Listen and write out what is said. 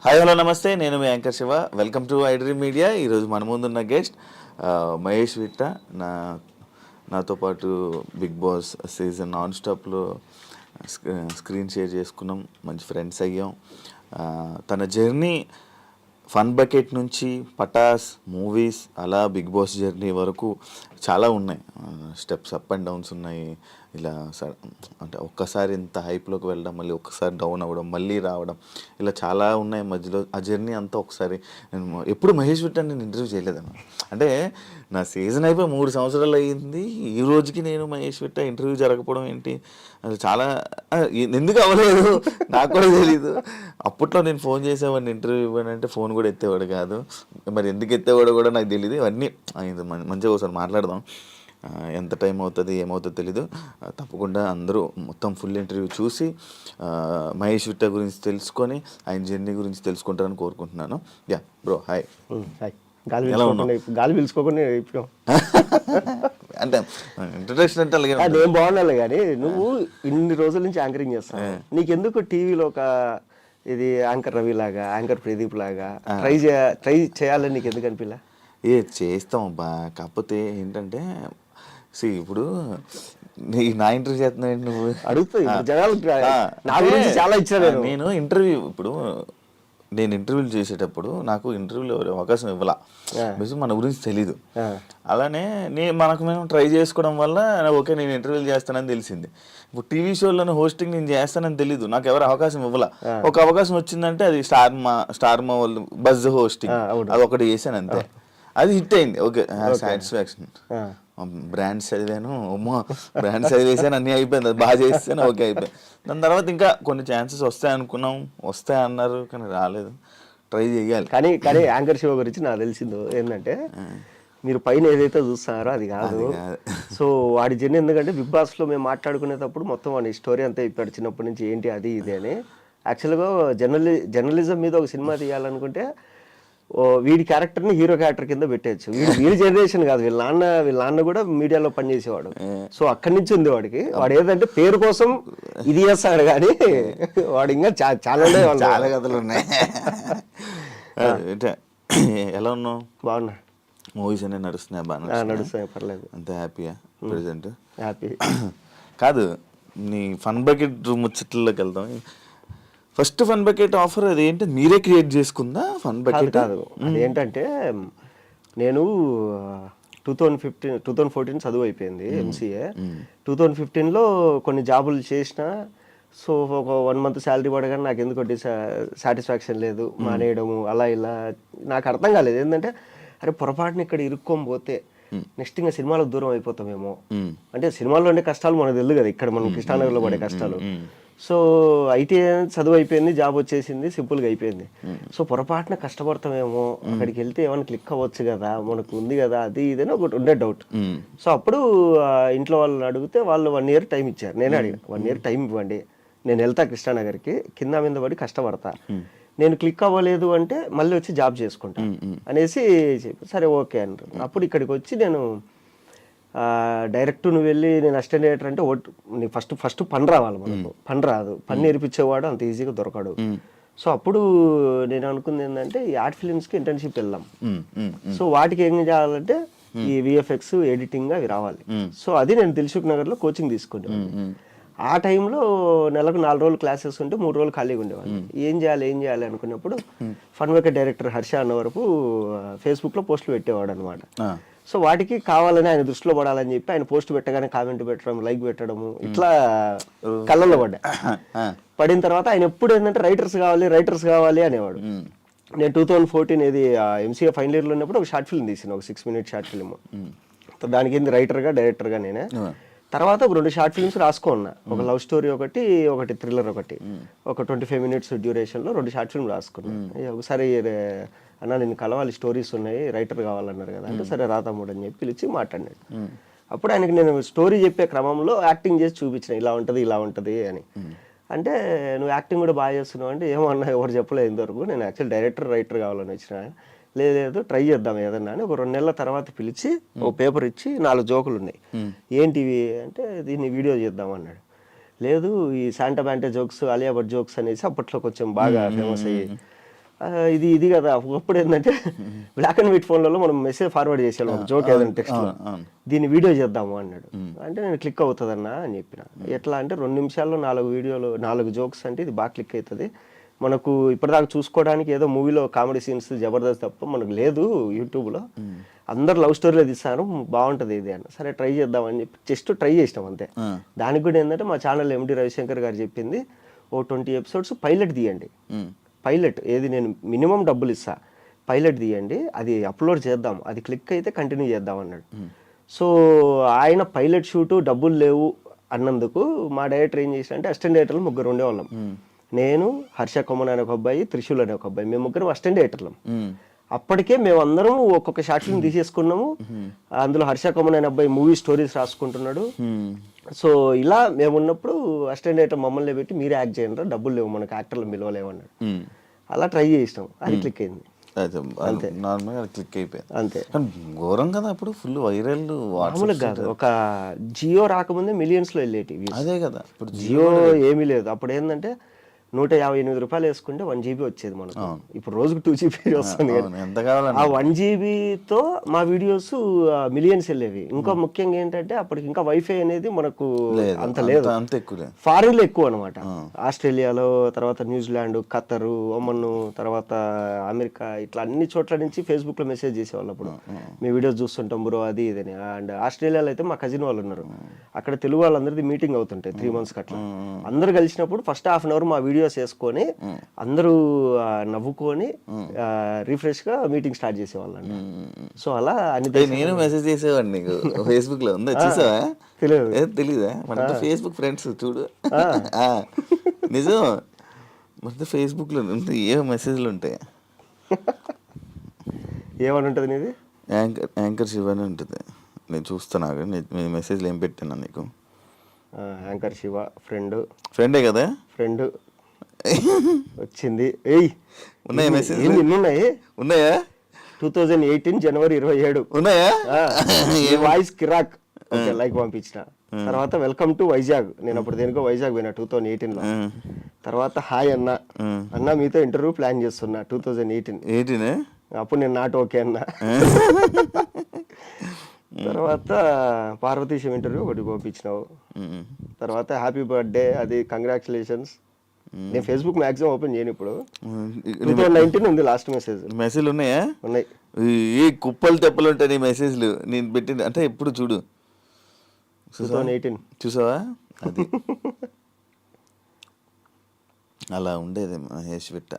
Hi hello నమస్తే, నేను మీ anchor Shiva. Welcome to iDream media. ఈరోజు మన ముందున్న గెస్ట్ మహేష్ విట్ట. నాతో పాటు బిగ్ బాస్ సీజన్ నాన్ స్టాప్లో స్క్రీన్ షేర్ చేసుకున్నాం, మంచి ఫ్రెండ్స్ అయ్యాం. తన జర్నీ ఫన్ బకెట్ నుంచి పటాస్ మూవీస్ అలా బిగ్ బాస్ జర్నీ వరకు చాలా ఉన్నాయి. స్టెప్స్ అప్ అండ్ డౌన్స్ ఉన్నాయి. ఇలా అంటే ఒక్కసారి ఇంత హైప్లోకి వెళ్ళడం, మళ్ళీ ఒక్కసారి డౌన్ అవ్వడం, మళ్ళీ రావడం, ఇలా చాలా ఉన్నాయి మధ్యలో. ఆ జర్నీ అంతా ఒకసారి నేను ఎప్పుడు మహేష్ విట్ట నేను ఇంటర్వ్యూ చేయలేదన్న. అంటే నా సీజన్ అయిపోయి 3 సంవత్సరాలు అయ్యింది. ఈ రోజుకి నేను మహేష్ విట్ట ఇంటర్వ్యూ జరగకపోవడం ఏంటి, అది చాలా ఎందుకు అవ్వలేదు నాకు కూడా తెలీదు. అప్పట్లో నేను ఫోన్ చేసేవాడిని, ఇంటర్వ్యూ ఇవ్వనంటే ఫోన్ కూడా ఎత్తేవాడు కాదు. మరి ఎందుకు ఎత్తేవాడు కూడా నాకు తెలియదు. ఇవన్నీ మంచిగా ఒకసారి మాట్లాడదాం. ఎంత టైం అవుతుంది ఏమవుతుందో తెలీదు. తప్పకుండా అందరూ మొత్తం ఫుల్ ఇంటర్వ్యూ చూసి మహేష్ విట్ట గురించి తెలుసుకొని ఆయన జర్నీ గురించి తెలుసుకుంటారని కోరుకుంటున్నాను. Yeah bro, hi. హాయ్. గాలి పీల్చుకోకుండా అంటే ఇంట్రడక్షన్ అంటే అలాగే నేను బాగున్నాను. కానీ నువ్వు ఇన్ని రోజుల నుంచి యాంకరింగ్ చేస్తావు, నీకెందుకు టీవీలో ఒక ఇది యాంకర్ రవి లాగా, యాంకర్ ప్రదీప్ లాగా ట్రై చేయాలని నీకు ఎందుకు అనిపిలా? చేస్తాం అబ్బా. కాకపోతే ఏంటంటే ఇప్పుడు నా ఇంటర్వ్యూ చేస్తున్నావు, నువ్వు అడుగుతావు జనాలు నా గురించి చాలా ఇచ్చాను. నేను ఇంటర్వ్యూలు చేసేటప్పుడు నాకు ఇంటర్వ్యూలో అవకాశం ఇవ్వాల, మన గురించి తెలీదు. అలానే మేము ట్రై చేసుకోవడం వల్ల ఓకే నేను ఇంటర్వ్యూలు చేస్తానని తెలిసింది. ఇప్పుడు టీవీ షోలను హోస్టింగ్ నేను చేస్తానని తెలీదు, నాకు ఎవరు అవకాశం ఇవ్వాల. ఒక అవకాశం వచ్చిందంటే అది స్టార్ మా వాళ్ళు బజ్ హోస్టింగ్, అది ఒకటి చేశాను అంతే. అది హిట్ అయింది, ఓకే సాటిస్ఫాక్షన్. బ్రాండ్స్ చదివాను, బ్రాండ్స్ చదివేసాను, అన్నీ అయిపోయింది. అది బాగా చేస్తాను, ఓకే అయిపోయింది. దాని తర్వాత ఇంకా కొన్ని ఛాన్సెస్ వస్తాయనుకున్నాం, వస్తాయన్నారు కానీ రాలేదు. ట్రై చేయాలి. కానీ యాంకర్ షో గురించి నాకు తెలిసిందో ఏంటంటే, మీరు పైన ఏదైతే చూస్తున్నారో అది కాదు. సో వాడి జర్నీ, ఎందుకంటే బిగ్ బాస్లో మేము మాట్లాడుకునేటప్పుడు మొత్తం వాడి స్టోరీ అంతా ఇప్పాడు, చిన్నప్పటి నుంచి ఏంటి అది ఇది అని. యాక్చువల్గా జర్నలిజం మీద ఒక సినిమా తీయాలనుకుంటే వీడి క్యారెక్టర్ని హీరో క్యారెక్టర్ కింద పెట్టేయచ్చు. వీడి జనరేషన్ కాదు, వీళ్ళ నాన్న కూడా మీడియాలో పనిచేసేవాడు. సో అక్కడి నుంచి ఉంది వాడికి. వాడు ఏదంటే పేరు కోసం ఇది చేస్తాడు, కానీ వాడు ఇంకా చాలా కథలు ఉన్నాయి. ఎలా ఉన్నావు? బాగున్నా. మూవీస్ అన్నీ నడుస్తున్నాయి? బాగా నడుస్తున్నాయి, పర్లేదు. అంత హ్యాపీయా? Present happy. కాదు, నీ ఫన్ బకెట్ ముచ్చట్లోకి వెళ్దాం. ఫస్ట్ ఫన్ బకెట్ ఆఫర్ అది ఏంటి, మీరే క్రియేట్ చేసుకుందా ఫన్ బకెట్? కాదు, అదేంటంటే నేను 2014 చదువు అయిపోయింది ఎంసీఏ. 2015లో కొన్ని జాబులు చేసిన. సో ఒక 1 month శాలరీ పడగానే నాకు ఎందుకు సాటిస్ఫాక్షన్ లేదు, మానేయడము అలా ఇలా. నాకు అర్థం కాలేదు ఏంటంటే, అరే పొరపాటున ఇక్కడ ఇరుక్కొని పోతే నెక్స్ట్ ఇంకా సినిమాలకు దూరం అయిపోతామేమో. అంటే సినిమాల్లో ఉండే కష్టాలు మనకు తెలియదు కదా, ఇక్కడ మనం కృష్ణానగర్లో పడే కష్టాలు. సో ఐటీ చదువు అయిపోయింది, జాబ్ వచ్చేసింది, సింపుల్గా అయిపోయింది. సో పొరపాటున కష్టపడతామేమో, అక్కడికి వెళ్తే ఏమైనా క్లిక్ అవ్వచ్చు కదా, మనకు ఉంది కదా, అది ఇదని ఒకటి ఉండే డౌట్. సో అప్పుడు ఇంట్లో వాళ్ళని అడిగితే వాళ్ళు 1 year టైం ఇచ్చారు. నేనే అడిగాను, 1 year టైం ఇవ్వండి, నేను వెళ్తా కృష్ణానగర్కి, కింద మీద పడి కష్టపడతా, నేను క్లిక్ అవ్వలేదు అంటే మళ్ళీ వచ్చి జాబ్ చేసుకుంటా అనేసి చెప్పి సరే ఓకే అంటారు. అప్పుడు ఇక్కడికి వచ్చి నేను డైరెక్ట్ నువ్వు వెళ్ళి నేను అసిస్టెంట్ డైరెక్టర్ అంటే నీకు ఫస్ట్ పని రావాలి, మనకు పని రాదు, పని నేర్పించేవాడు అంత ఈజీగా దొరకడు. సో అప్పుడు నేను అనుకుంది ఏంటంటే ఈ ఆర్ట్ ఫిలిమ్స్కి ఇంటర్న్షిప్ వెళ్దాం. సో వాటికి ఏం చేయాలంటే ఈ విఎఫ్ఎక్స్ ఎడిటింగ్ అవి రావాలి. సో అది నేను దిల్సుఖ్ నగర్లో కోచింగ్ తీసుకునేవాడిని. ఆ టైంలో నెలకు 4 రోజులు క్లాసెస్ ఉంటే 3 రోజులు ఖాళీగా ఉండేవాళ్ళు. ఏం చేయాలి అనుకున్నప్పుడు ఫన్ బకెట్ డైరెక్టర్ హర్ష అన్న వరకు ఫేస్బుక్లో పోస్టులు పెట్టేవాడు అనమాట. సో వాటికి కావాలని ఆయన దృష్టిలో పడాలని చెప్పి ఆయన పోస్ట్ పెట్టగానే కామెంట్ పెట్టడం, లైక్ పెట్టడము, ఇట్లా కళ్ళల్లో పడిన తర్వాత ఆయన ఎప్పుడు ఏంటంటే రైటర్స్ కావాలి అనేవాడు. నేను 2014 ఏది ఎంసీఏ ఫైనల్ ఇయర్లో ఉన్నప్పుడు ఒక షార్ట్ ఫిల్మ్ తీసిన, ఒక 6 minute షార్ట్ ఫిల్మ్. దానికి ఏంది రైటర్గా డైరెక్టర్గా నేనే. తర్వాత ఒక 2 షార్ట్ ఫిల్మ్స్ రాసుకున్నా, ఒక లవ్ స్టోరీ ఒకటి థ్రిల్లర్ ఒక 25 minutes డ్యూరేషన్లో 2 షార్ట్ ఫిల్మ్ రాసుకున్నా. ఒకసారి అన్న నేను కలవాలి, స్టోరీస్ ఉన్నాయి, రైటర్ కావాలన్నారు కదా అంటే సరే రా తమ్ముడు అని చెప్పి పిలిచి మాట్లాడినాడు. అప్పుడు ఆయనకి నేను స్టోరీ చెప్పే క్రమంలో యాక్టింగ్ చేసి చూపించిన, ఇలా ఉంటుంది అని. అంటే నువ్వు యాక్టింగ్ కూడా బాగా చేస్తున్నావు అంటే ఏమన్నా ఎవరు చెప్పలేదు ఇంతవరకు, నేను యాక్చువల్ రైటర్ కావాలని వచ్చిన. లేదు ట్రై చేద్దాం ఏదన్నా అని ఒక 2 నెలల తర్వాత పిలిచి ఒక పేపర్ ఇచ్చి 4 జోకులు ఉన్నాయి, ఏంటివి అంటే దీన్ని వీడియో చేద్దాం అన్నాడు. లేదు ఈ శాంటా బ్యాంటే జోక్స్, అలియా భట్ జోక్స్ అనేసి అప్పట్లో కొంచెం బాగా ఫేమస్ అయ్యి ఇది ఇది కదా ఒకప్పుడు ఏంటంటే బ్లాక్ అండ్ వైట్ ఫోన్లలో మనం మెసేజ్ ఫార్వర్డ్ చేసాం ఒక జోక్ ఏదైనా టెక్స్ట్ దీన్ని వీడియో చేద్దాము అన్నాడు. అంటే నేను క్లిక్ అవుతుందన్నా అని చెప్పిన. ఎట్లా అంటే 2 నిమిషాల్లో 4 వీడియోలు 4 జోక్స్ అంటే ఇది బాగా క్లిక్ అవుతుంది. మనకు ఇప్పటిదాకా చూసుకోవడానికి ఏదో మూవీలో కామెడీ సీన్స్ జబర్దస్త్ తప్ప మనకు లేదు యూట్యూబ్లో. అందరు లవ్ స్టోరీలో తీస్తారు, బాగుంటుంది ఇది అని. సరే ట్రై చేద్దామని చెప్పి జస్ట్ ట్రై చేసినాం అంతే. దానికి కూడా ఏంటంటే మా ఛానల్ ఎండి రవిశంకర్ గారు చెప్పింది ఓ 20 ఎపిసోడ్స్ పైలట్ తీయండి. పైలట్ ఏది నేను మినిమం డబ్బులు ఇస్తా, పైలట్ తీయండి, అది అప్లోడ్ చేద్దాం, అది క్లిక్ అయితే కంటిన్యూ చేద్దాం అన్నాడు. సో ఆయన పైలట్ షూటు డబ్బులు లేవు అన్నందుకు మా డైరెక్టర్ ఏం చేసిన అంటే అసిస్టెంట్ డైరెక్టర్లు 3 ఉండేవాళ్ళం. నేను, హర్ష కొమ్మన్ అనే ఒక అబ్బాయి, త్రిశూల్ అనే ఒక అబ్బాయి, మేము 3 అసిస్టెంట్ డైరెక్టర్లం. అప్పటికే మేమందరం ఒక్కొక్క షార్ట్ ఫిల్మ్ తీసేసుకున్నాము. అందులో హర్ష కొమ్మన్ అనే అబ్బాయి మూవీ స్టోరీస్ రాసుకుంటున్నాడు. సో ఇలా మేము ఉన్నప్పుడు అసిస్టెంట్ డైరెక్టర్ మమ్మల్ని పెట్టి మీరే యాక్ట్ చేయండి, డబ్బులు లేవు మనకు, యాక్టర్లు పిలవలేవు అన్నాడు. అలా ట్రై చేసినాం, అది క్లిక్ అయింది. అంతే, నార్మల్గా క్లిక్ అయిపోయింది అంతే. ఘోరం కదా అప్పుడు, ఫుల్ వైరల్. మామూలుగా కాదు, ఒక జియో రాకముందే మిలియన్స్లో వెళ్ళేటి. అదే కదా, ఇప్పుడు జియో ఏమీ లేదు. అప్పుడు ఏంటంటే 158 రూపాయలు వేసుకుంటే 1 GB వచ్చేది మనకు. ఇప్పుడు రోజుకు 2 GB వస్తుంది. ఆ 1 GBతో మా వీడియోస్ మిలియన్స్ వెళ్ళేవి. ఇంకా ముఖ్యంగా ఏంటంటే అప్పటికి ఇంకా వైఫై అనేది మనకు అంత లేదు, ఫారిన్ లో ఎక్కువ అనమాట. ఆస్ట్రేలియాలో, తర్వాత న్యూజిలాండ్, ఖతర్, ఒమన్, తర్వాత అమెరికా, ఇట్లా అన్ని చోట్ల నుంచి ఫేస్బుక్ లో మెసేజ్ చేసేవాళ్ళు. అప్పుడు మీ వీడియోస్ చూస్తుంటాం బ్రో అది ఇదని. అండ్ ఆస్ట్రేలియాలో అయితే మా కజిన్ వాళ్ళు ఉన్నారు, అక్కడ తెలుగు వాళ్ళందరిది మీటింగ్ అవుతుంటాయి 3 months అట్లా. అందరు కలిసినప్పుడు ఫస్ట్ హాఫ్ అన్ అవర్ మా వీడియో చేసుకొని అందరూ నవ్వుకొని రిఫ్రెష్ గా మీటింగ్ స్టార్ట్ చేసేవాళ్ళండి. సో అలా అన్ని నేను మెసేజ్ చేసేవాడిని నీకు ఫేస్బుక్ లో, ఉందా చూసావా? తెలీదా? మన ఫేస్బుక్ ఫ్రెండ్స్ చూడు. నిజం, మన ఫేస్బుక్ లో ఏ మెసేజ్లు ఉంటాయి. ఏమని ఉంటుంది నీది? యాంకర్ శివ అని ఉంటుంది. నేను చూస్తున్నా, మెసేజ్లు ఏం పెట్టాను నీకు? యాంకర్ శివ ఫ్రెండే కదా, ఫ్రెండ్ వచ్చింది. ఏయ్ ఉన్నాయా మెసేజ్? ఉన్నాయి, ఉన్నాయా? 2018 జనవరి 27 ఉన్నాయా? వాయిస్ కిరాక్ లైక్ పంపించిన. తర్వాత వెల్కమ్ టు వైజాగ్, నేను అప్పుడు దేనికో వైజాగ్ పోయినా 2018 లో. తర్వాత హాయ్ అన్న మీతో ఇంటర్వ్యూ ప్లాన్ చేస్తున్నా 2018. అప్పుడు నేను నాట్ ఓకే అన్నా. తర్వాత పార్వతీశం ఇంటర్వ్యూ ఒకటి పంపించినావు. తర్వాత హ్యాపీ బర్త్డే, అది కంగ్రాచులేషన్స్. నేను ఫేస్బుక్ మాక్సిమం ఓపెన్ చేయను ఇప్పుడు. 2019 ఉంది లాస్ట్ మెసేజ్లు ఉన్నాయా? ఉన్నాయి. ఏ కుప్పలు తెప్పలు ఉంటాయి నీ మెసేజ్లు నేను పెట్టింది అంటే. ఎప్పుడు చూడు, 2018 చూసావా? అది అలా ఉండేది మహేష్ విట్ట.